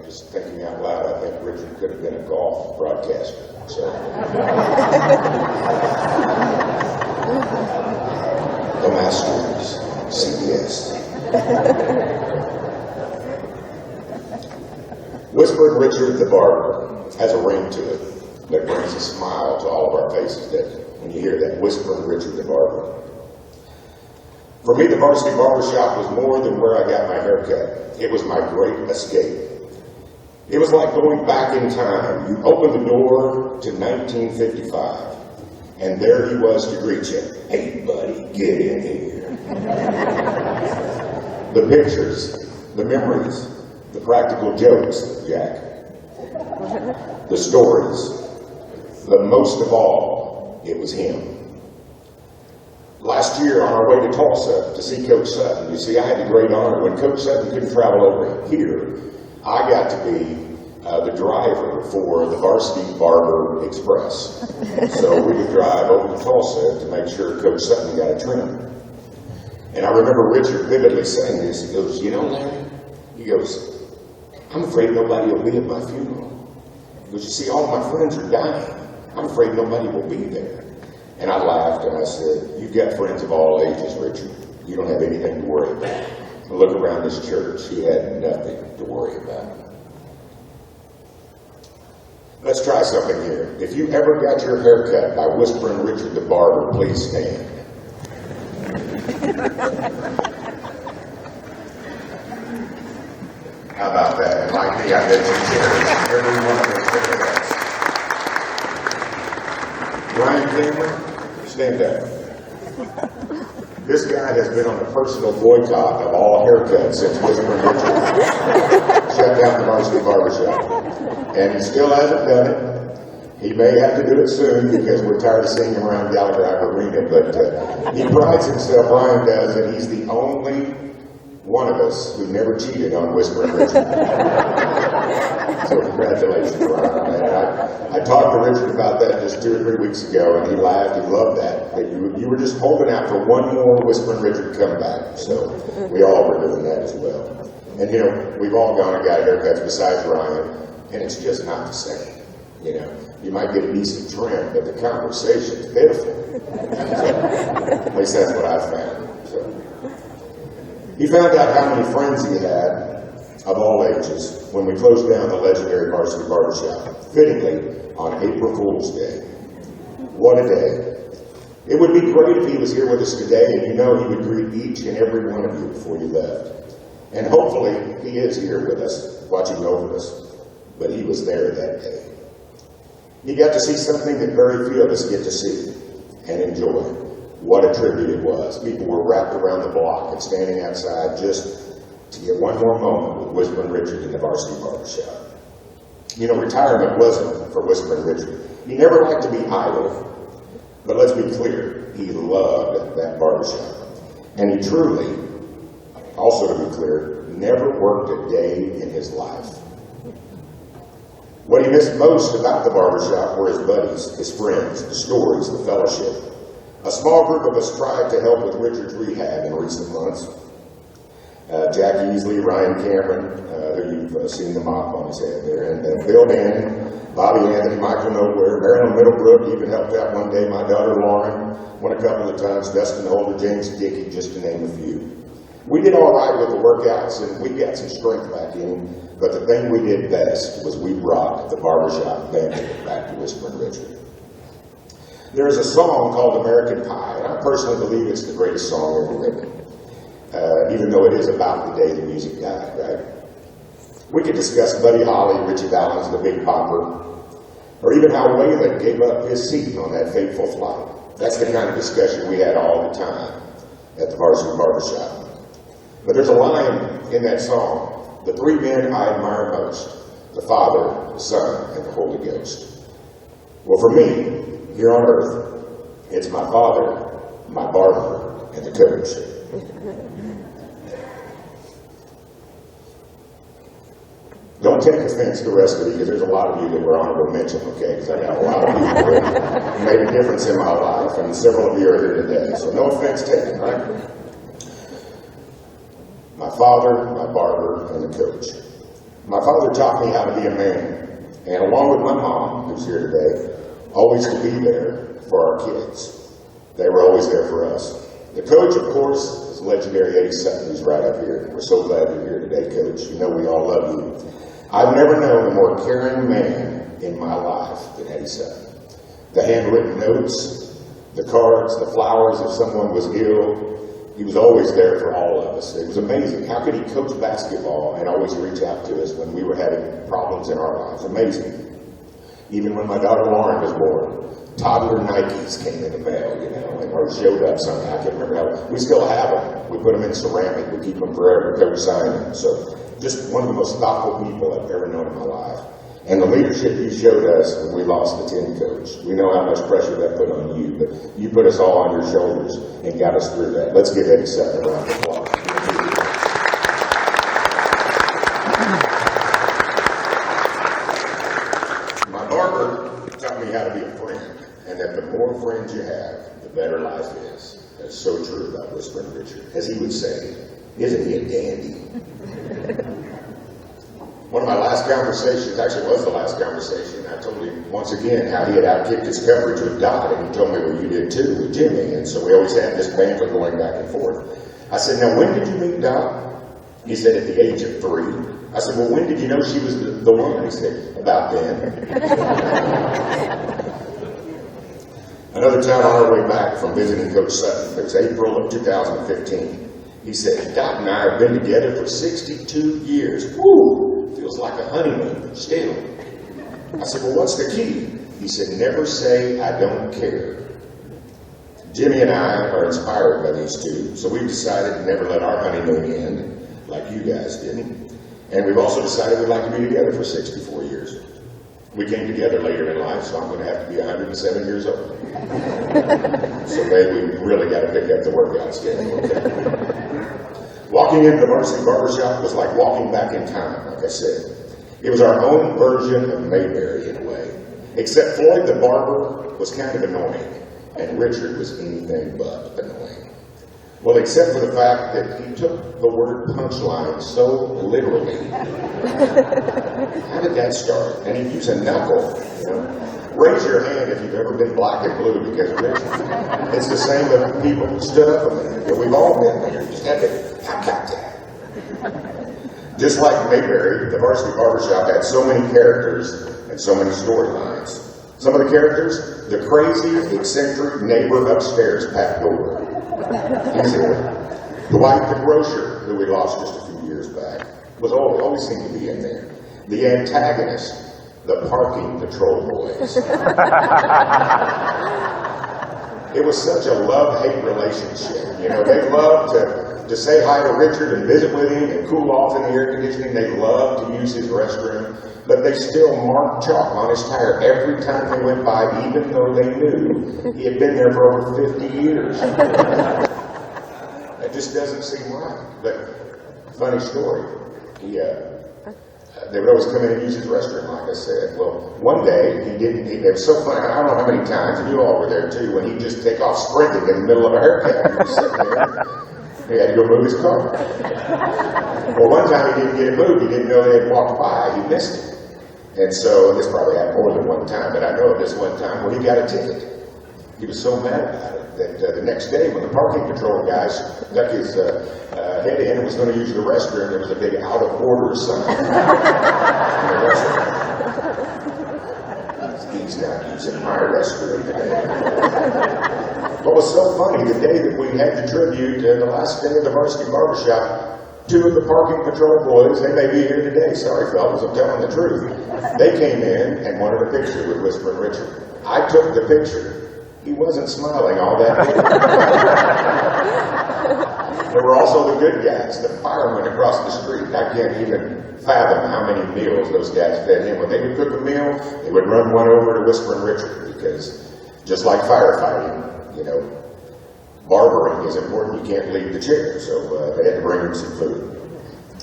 just thinking out loud, I think Richard could have been a golf broadcaster. So. The Masters, CBS. Whisperin Richard the Barber has a ring to it that brings a smile to all of our faces, doesn't it? When you hear that, Whisperin Richard the Barber. For me, the Varsity Barbershop was more than where I got my haircut. It was my great escape. It was like going back in time. You opened the door to 1955, and there he was to greet you. Hey, buddy, get in here. The pictures, the memories, the practical jokes, Jack. The stories. But most of all, it was him. Last year, on our way to Tulsa to see Coach Sutton, you see, I had the great honor. When Coach Sutton couldn't travel over here, I got to be the driver for the Varsity Barber Express. So we would drive over to Tulsa to make sure Coach Sutton got a trim. And I remember Richard vividly saying this. He goes, you know, Larry, he goes, I'm afraid nobody will be at my funeral. He goes, you see, all my friends are dying. I'm afraid nobody will be there. And I laughed and I said, you've got friends of all ages, Richard. You don't have anything to worry about. And look around this church. He had nothing to worry about. Let's try something here. If you ever got your hair cut by Whisperin Richard the Barber, please stand. How about that? And like me, I bet you chairs. Every one of those haircuts. Ryan Cameron, stand up. This guy has been on a personal boycott of all haircuts since Whisperin Richard shut down the Varsity Barbershop. And he still hasn't done it. He may have to do it soon because we're tired of seeing him around Gallagher Arena, but he prides himself, Ryan does, and he's the only one of us who never cheated on Whisperin Richard. So congratulations, Ryan. I talked to Richard about that just 2 or 3 weeks ago, and he laughed. He loved that. But you were just holding out for one more Whisperin Richard comeback. So we all were doing that as well. And you know, we've all gone and got haircuts besides Ryan, and it's just not the same. You know, you might get a decent trim, but the conversation's pitiful. At least that's what I found. So. He found out how many friends he had of all ages when we closed down the legendary Varsity Barbershop, fittingly on April Fool's Day. What a day. It would be great if he was here with us today, and you know he would greet each and every one of you before you left. And hopefully he is here with us, watching over us. But he was there that day. He got to see something that very few of us get to see and enjoy. What a tribute it was. People were wrapped around the block and standing outside just to get one more moment with Whisperin Richard in the Varsity Barbershop. You know, retirement wasn't for Whisperin Richard. He never liked to be idle. But let's be clear, he loved that barbershop. And he truly, also to be clear, never worked a day in his life. What he missed most about the barbershop were his buddies, his friends, the stories, the fellowship. A small group of us tried to help with Richard's rehab in recent months. Jack Easley, Ryan Cameron, who you've seen the mop on his head there, and Bill Danel, Bobby Anthony, Michael Nowhere, Marilyn Middlebrook even helped out one day, my daughter Lauren, went a couple of times, Dustin Holder, James Dickey, just to name a few. We did all right with the workouts, and we got some strength back in, but the thing we did best was we brought the barbershop band back to Whisperin Richard. There's a song called American Pie, and I personally believe it's the greatest song ever written, even though it is about the day the music died, right? We could discuss Buddy Holly, Richie Valens, the Big Popper, or even how Waylon gave up his seat on that fateful flight. That's the kind of discussion we had all the time at the Varsity Barbershop. But there's a line in that song, the three men I admire most, the Father, the Son, and the Holy Ghost. Well, for me, here on earth, it's my father, my barber, and the coach. Don't take offense to the rest of you, because there's a lot of you that were honorable mention, okay? Because I got a lot of people that made a difference in my life, and several of you are here today. So no offense taken, right? My father, my barber, and the coach. My father taught me how to be a man, and along with my mom, who's here today, always to be there for our kids. They were always there for us. The coach, of course, is legendary Eddie Sutton, who's right up here. We're so glad you're here today, Coach. You know we all love you. I've never known a more caring man in my life than Eddie Sutton. The handwritten notes, the cards, the flowers if someone was ill, he was always there for all of us. It was amazing. How could he coach basketball and always reach out to us when we were having problems in our lives? Amazing. Even when my daughter Lauren was born, toddler Nikes came in the mail, or showed up somehow. I can't remember how. We still have them. We put them in ceramic. We keep them forever. Coach signed them. So just one of the most thoughtful people I've ever known in my life. And the leadership you showed us when we lost the 10 coach. We know how much pressure that put on you, but you put us all on your shoulders and got us through that. Let's give Eddie Sutton a round of applause. My barber taught me how to be a friend, and that the more friends you have, the better life is. That's so true about Whisperin Richard. As he would say, isn't he a dandy? One of my last conversations, actually was the last conversation, I told him once again how he had outkicked his coverage with Dot, and he told me, well, you did too with Jimmy, and so we always had this banter going back and forth. I said, now when did you meet Dot? He said, at the age of 3. I said, well, when did you know she was the one? He said, about then. Another time on our way back from visiting Coach Sutton, it was April of 2015. He said, Dot and I have been together for 62 years. Woo! Feels like a honeymoon, still. I said, well, what's the key? He said, never say I don't care. Jimmy and I are inspired by these two, so we've decided to never let our honeymoon end, like you guys didn't. And we've also decided we'd like to be together for 64 years. We came together later in life, so I'm going to have to be 107 years old. So babe, we really got to pick up the workout schedule. Okay? Walking into the Varsity Barbershop was like walking back in time, like I said. It was our own version of Mayberry in a way. Except Floyd the barber was kind of annoying, and Richard was anything but annoying. Well, except for the fact that he took the word punchline so literally. How did that start? And he'd use a knuckle, Raise your hand if you've ever been black and blue, because Richard, it's the same with people who stood up a minute. We've all been there. You just had to, I got that. Just like Mayberry, the Varsity Barbershop had so many characters and so many storylines. Some of the characters, the crazy, eccentric neighbor upstairs, Pat Goldberg. He's there. Dwight the grocer, who we lost just a few years back, was always seemed to be in there. The antagonist, the parking patrol boys. It was such a love-hate relationship. They loved to say hi to Richard and visit with him and cool off in the air conditioning. They loved to use his restroom, but they still marked chalk on his tire every time they went by, even though they knew he had been there for over 50 years. That just doesn't seem right. But funny story. They would always come in and use his restroom, like I said. Well, one day, it was so funny, I don't know how many times, and you all were there too, when he'd just take off sprinting in the middle of a haircut. He was sitting there. He had to go move his car. Well, one time he didn't get it moved. He didn't know they had walked by. He missed it. And so, this probably happened more than one time, but I know of this one time when he got a ticket. He was so mad about it that the next day, when the parking patrol guy stuck his head in and was going to use the restroom, there was a big out of order sign. He's not using my restroom today. What was so funny, the day that we had the tribute, the last day of the Varsity Barbershop, 2 of the parking patrol boys, they may be here today, sorry fellas, I'm telling the truth. They came in and wanted a picture with Whisperin Richard. I took the picture. He wasn't smiling all that day. There were also the good guys, the firemen across the street. I can't even fathom how many meals those guys fed him. When they would cook a meal, they would run one over to Whisperin Richard, because just like firefighting, barbering is important. You can't leave the chair, so they had to bring him some food.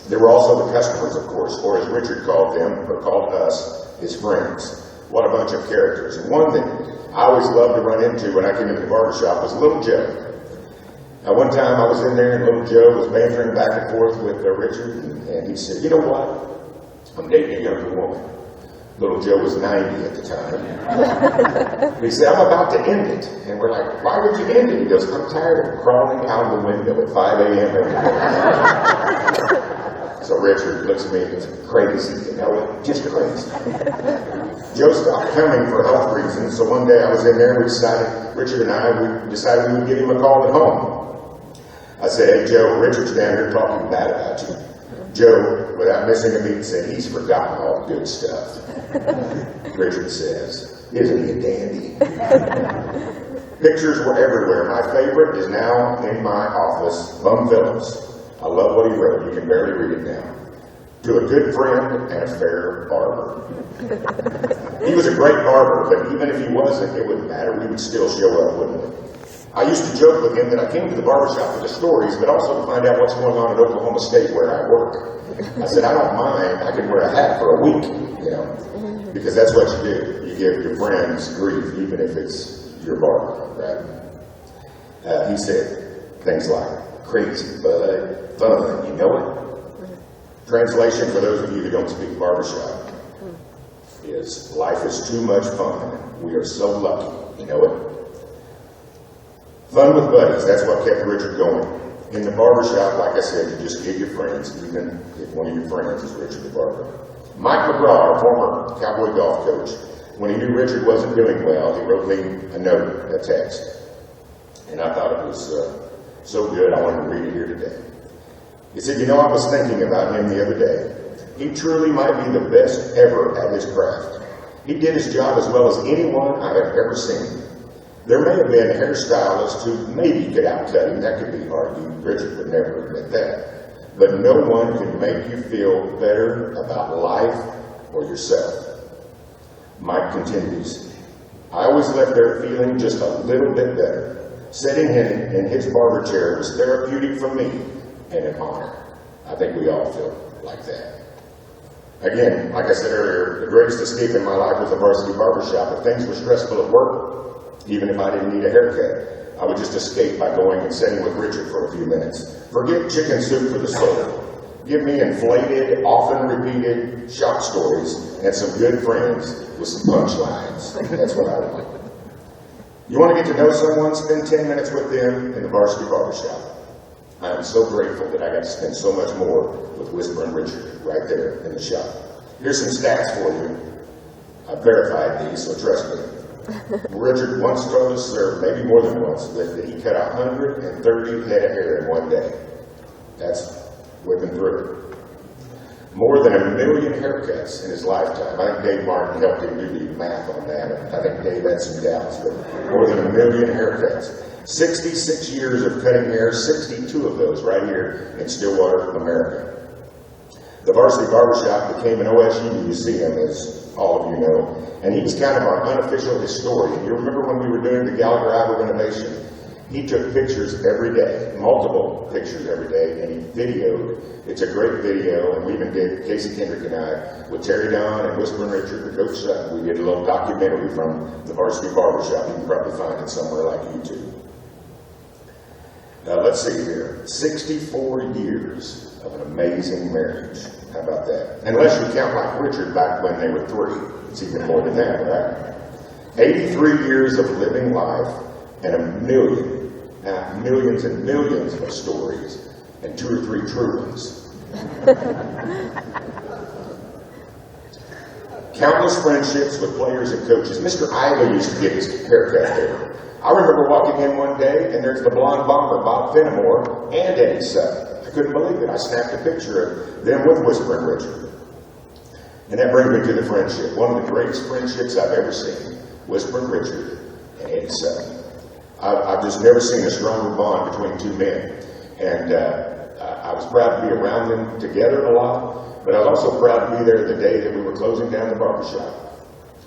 There were also the customers, of course, or as Richard called them, or called us, his friends. What a bunch of characters. And one that I always loved to run into when I came into the barbershop was Little Joe. Now, one time I was in there and Little Joe was bantering back and forth with Richard, and he said, you know what? I'm dating a younger woman. Little Joe was 90 at the time. He said, I'm about to end it. And we're like, why would you end it? He goes, I'm tired of crawling out the window at 5 a.m. every morning. So Richard looks at me and goes, crazy, you know, just crazy. Joe stopped coming for health reasons, so one day I was in there and Richard and I decided we would give him a call at home. I said, hey Joe, Richard's down here talking bad about you. Joe, without missing a beat, said, he's forgotten all the good stuff. Richard says, isn't he a dandy? Pictures were everywhere. My favorite is now in my office, Bum Phillips. I love what he wrote. You can barely read it now. To a good friend and a fair barber. He was a great barber, but even if he wasn't, it wouldn't matter. We would still show up, wouldn't we? I used to joke with him that I came to the barbershop for the stories, but also to find out what's going on at Oklahoma State where I work. I said, I don't mind. I can wear a hat for a week, you know, because that's what you do. You give your friends grief, even if it's your barber, right? He said things like, crazy, but fun, you know it? Translation for those of you who don't speak barbershop is, life is too much fun. We are so lucky, you know it? Fun with buddies, that's what kept Richard going. In the barbershop, like I said, you just get your friends, even if one of your friends is Richard the barber. Mike McGraw, our former Cowboy golf coach, when he knew Richard wasn't doing well, he wrote me a note, a text. And I thought it was so good, I wanted to read it here today. He said, you know, I was thinking about him the other day. He truly might be the best ever at his craft. He did his job as well as anyone I have ever seen. There may have been hairstylists who maybe could outcut him. That could be argued. Richard would never admit that. But no one can make you feel better about life or yourself. Mike continues, I always left there feeling just a little bit better. Sitting in his barber chair was therapeutic for me and an honor. I think we all feel like that. Again, like I said earlier, the greatest escape in my life was the Varsity Barbershop. If things were stressful at work, even if I didn't need a haircut, I would just escape by going and sitting with Richard for a few minutes. Forget chicken soup for the soul. Give me inflated, often repeated shop stories and some good friends with some punchlines. That's what I want. You want to get to know someone? Spend 10 minutes with them in the Varsity Barbershop. I am so grateful that I got to spend so much more with Whisperin Richard right there in the shop. Here's some stats for you. I verified these, so trust me. Richard once told us, or maybe more than once, that he cut 130 head of hair in one day. That's whipping through. More than 1 million haircuts in his lifetime. I think Dave Martin helped him do the math on that. I think Dave had some doubts, but more than 1 million haircuts. 66 years of cutting hair, 62 of those right here in Stillwater, America. The Varsity Barbershop became an OSU museum, as all of you know, and he was kind of our unofficial historian. You remember when we were doing the Gallagher Alley renovation? He took pictures every day, multiple pictures every day, and he videoed. It's a great video, and we even did, Casey Kendrick and I, with Terry Don and Whisperin Richard and Coach Sutton, we did a little documentary from the Varsity Barbershop. You can probably find it somewhere like YouTube. Now let's see here, 64 years of an amazing marriage. How about that? Unless you count like Richard back when they were 3. It's even more than that, right? 83 years of living life and 1 million, now millions and millions of stories and 2 or 3 true ones. Countless friendships with players and coaches. Mr. Ivey used to get his haircut there. I remember walking in one day, and there's the blonde bomber, Bob Fenimore, and Eddie Sutton. I couldn't believe it. I snapped a picture of them with Whisperin Richard. And that brings me to the friendship. One of the greatest friendships I've ever seen. Whisperin Richard and Eddie Sutton. I've just never seen a stronger bond between two men. And I was proud to be around them together a lot, but I was also proud to be there the day that we were closing down the barbershop.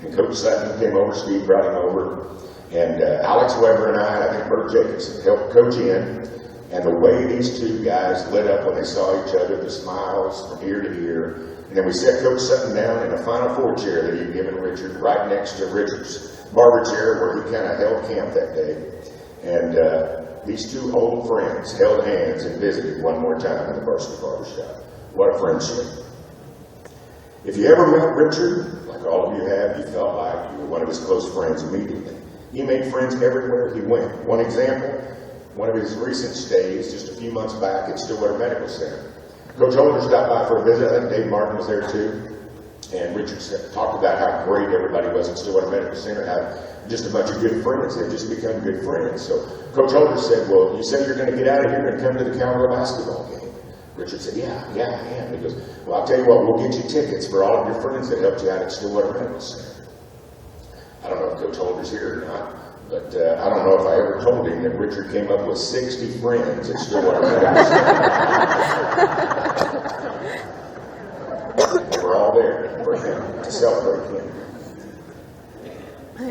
And Coach Sutton came over, Steve brought him over. And Alex Weber and I think Bert Jacobson helped coach in, and the way these two guys lit up when they saw each other, the smiles from ear to ear. And then we set Coach Sutton down in a Final Four chair that he'd given Richard, right next to Richard's barber chair where he kind of held camp that day. And these two old friends held hands and visited one more time in the Varsity Barbershop. What a friendship. If you ever met Richard, like all of you have, you felt like you were one of his close friends immediately. He made friends everywhere he went. One example, one of his recent stays, just a few months back at Stillwater Medical Center. Coach Holder stopped by for a visit. I think Dave Martin was there too. And Richard talked about how great everybody was at Stillwater Medical Center, how just a bunch of good friends. They've just become good friends. So Coach Holder said, well, you said you're going to get out of here and come to the Cowboy basketball game. Richard said, yeah, I am. He goes, well, I'll tell you what, we'll get you tickets for all of your friends that helped you out at Stillwater Medical Center. I don't know if Coach Holder's here or not, but I don't know if I ever told him that Richard came up with 60 friends at Stillwater Medical Center. They were all there for him, to celebrate him.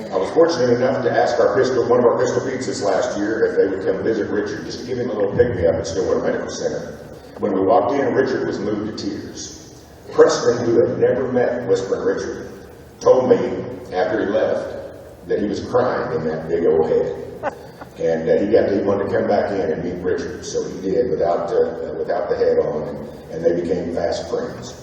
I was fortunate enough to ask one of our pistol beats this last year if they would come visit Richard, just to give him a little pick-me-up at Stillwater Medical Center. When we walked in, Richard was moved to tears. Preston, who had never met Whisperin Richard, told me after he left that he was crying in that big old head. And he wanted to come back in and meet Richard, so he did without the head on, and they became fast friends.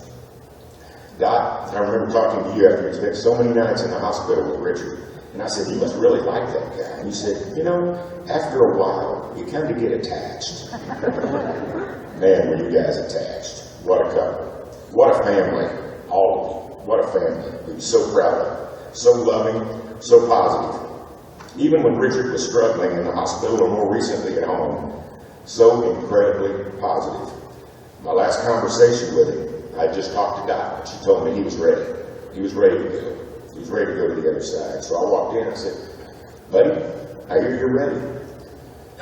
Doc, I remember talking to you after you spent so many nights in the hospital with Richard, and I said, you must really like that guy. And you said, after a while, you kind of get attached. Man, were you guys attached. What a couple. What a family. All of you. What a family. We were so proud of it. So loving, so positive. Even when Richard was struggling in the hospital or more recently at home, so incredibly positive. My last conversation with him, I just talked to Doc, and she told me he was ready. He was ready to go. He was ready to go to the other side. So I walked in and I said, buddy, I hear you're ready.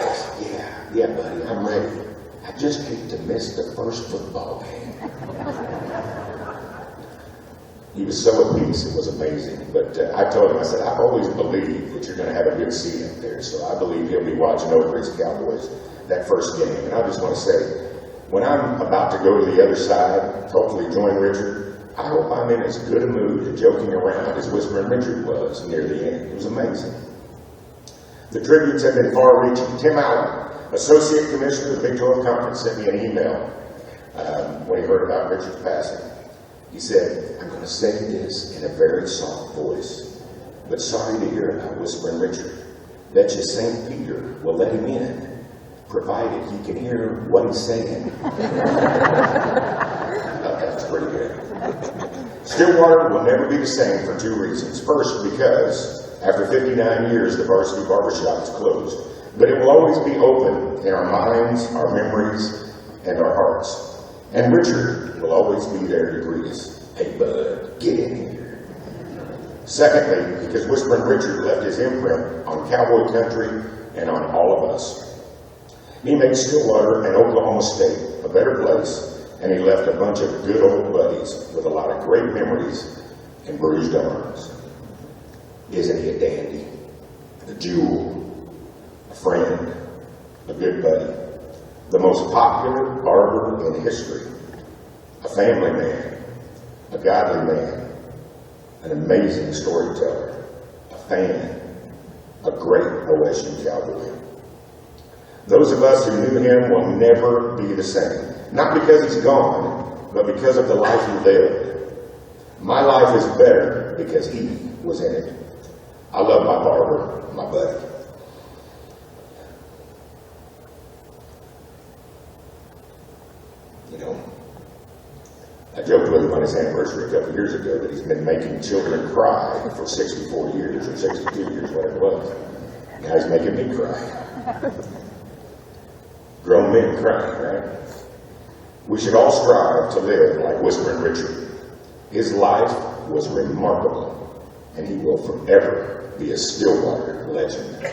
I said, yeah, buddy, I'm ready. I just hate to miss the first football game. He was so at peace, it was amazing. But I told him, I said, I've always believed that you're going to have a good seat up there. So I believe he'll be watching over his Cowboys that first game. And I just want to say, when I'm about to go to the other side, hopefully join Richard, I hope I'm in as good a mood and joking around as Whisperin Richard was near the end. It was amazing. The tributes have been far-reaching. Tim Allen, Associate Commissioner of the Big 12 Conference, sent me an email when he heard about Richard's passing. He said, I'm going to say this in a very soft voice, but sorry to hear about Whisperin Richard. Bet you St. Peter will let him in, provided he can hear what he's saying. That's pretty good. Stillwater will never be the same for two reasons. First, because after 59 years, the Varsity Barbershop is closed. But it will always be open in our minds, our memories, and our hearts. And Richard will always be there to greet us. Hey, bud, get in here. Secondly, because Whisperin Richard left his imprint on cowboy country and on all of us. He made Stillwater and Oklahoma State a better place, and he left a bunch of good old buddies with a lot of great memories and bruised arms. Isn't he a dandy? A jewel. A friend, a good buddy, the most popular barber in history, a family man, a godly man, an amazing storyteller, a fan, a great OSU Cowboy. Those of us who knew him will never be the same, not because he's gone, but because of the life he lived. My life is better because he was in it. I love my barber, my buddy. I joked with him on his anniversary a couple of years ago that he's been making children cry for 64 years or 62 years, whatever it was. Now he's making me cry. Grown men crying, right? We should all strive to live like Whisperin Richard. His life was remarkable, and he will forever be a Stillwater legend.